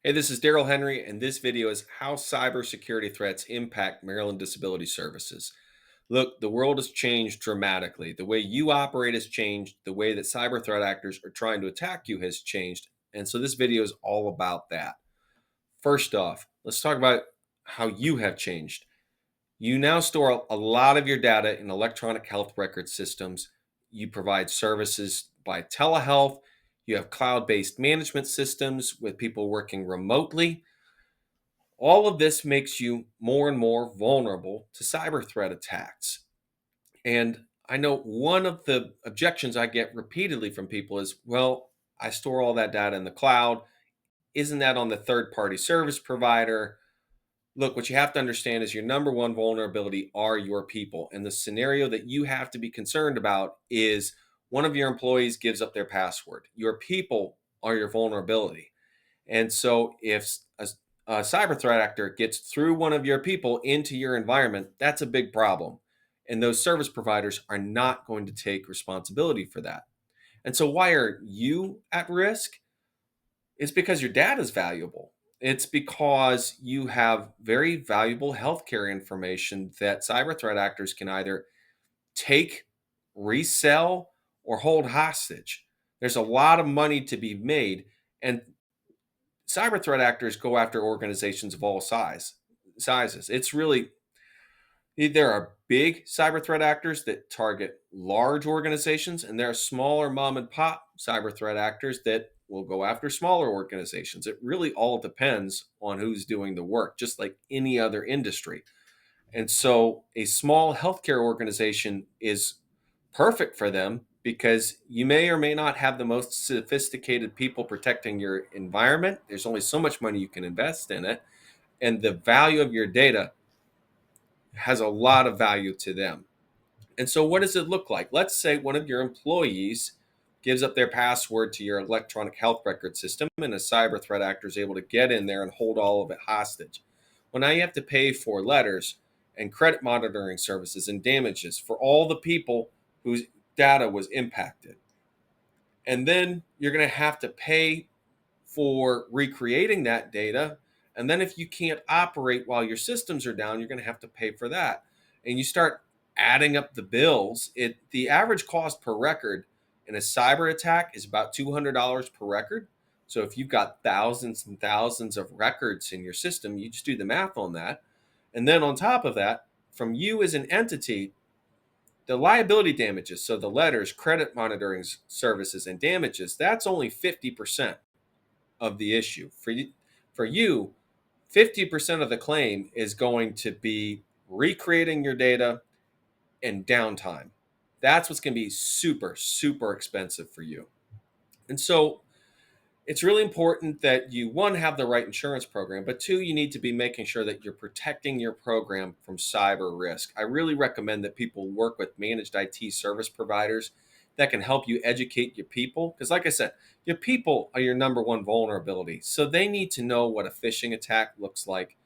Hey, this is Daryl Henry, and this video is how cybersecurity threats impact Maryland Disability Services. Look, the world has changed dramatically. The way you operate has changed. The way that cyber threat actors are trying to attack you has changed. And so this video is all about that. First off, let's talk about how you have changed. You now store a lot of your data in electronic health record systems. You provide services by telehealth. You have cloud based management systems with people working remotely. All of this makes you more and more vulnerable to cyber threat attacks. And I know one of the objections I get repeatedly from people is, well, I store all that data in the cloud. Isn't that on the third party service provider? Look, what you have to understand is your number one vulnerability are your people. And the scenario that you have to be concerned about is one of your employees gives up their password. Your people are your vulnerability. And so if a cyber threat actor gets through one of your people into your environment, that's a big problem. And those service providers are not going to take responsibility for that. And so why are you at risk? It's because your data is valuable. It's because you have very valuable healthcare information that cyber threat actors can either take, resell, or hold hostage. There's a lot of money to be made. And cyber threat actors go after organizations of all sizes. It's really there are big cyber threat actors that target large organizations, and there are smaller mom and pop cyber threat actors that will go after smaller organizations. It really all depends on who's doing the work, just like any other industry. And so a small healthcare organization is perfect for them because you may or may not have the most sophisticated people protecting your environment. There's only so much money you can invest in it. And the value of your data has a lot of value to them. And so, what does it look like? Let's say one of your employees gives up their password to your electronic health record system, and a cyber threat actor is able to get in there and hold all of it hostage. Well, now you have to pay for letters and credit monitoring services and damages for all the people whose data was impacted. And then you're going to have to pay for recreating that data. And then if you can't operate while your systems are down, you're going to have to pay for that. And you start adding up the bills. The average cost per record in a cyber attack is about $200 per record. So if you've got thousands and thousands of records in your system, you just do the math on that. And then on top of that, from you as an entity, the liability damages, so the letters, credit monitoring services, and damages, that's only 50% of the issue. For you, 50% of the claim is going to be recreating your data and downtime. That's what's going to be super, super expensive for you. And so it's really important that you, one, have the right insurance program, but two, you need to be making sure that you're protecting your program from cyber risk. I really recommend that people work with managed IT service providers that can help you educate your people. Because, like I said, your people are your number one vulnerability. So they need to know what a phishing attack looks like.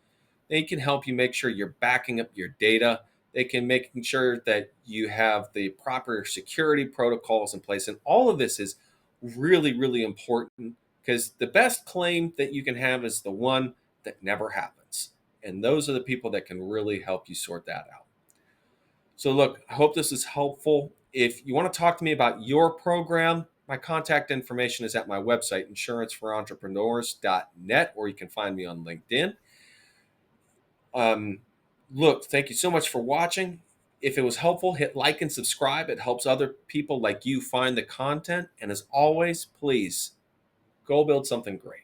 They can help you make sure you're backing up your data. They can making sure that you have the proper security protocols in place. And all of this is really, really important because the best claim that you can have is the one that never happens. And those are the people that can really help you sort that out. So, look, I hope this is helpful. If you want to talk to me about your program, my contact information is at my website, insuranceforentrepreneurs.net, or you can find me on LinkedIn. Um, Look, thank you so much for watching. If it was helpful, hit like and subscribe. It helps other people like you find the content. And as always, please go build something great.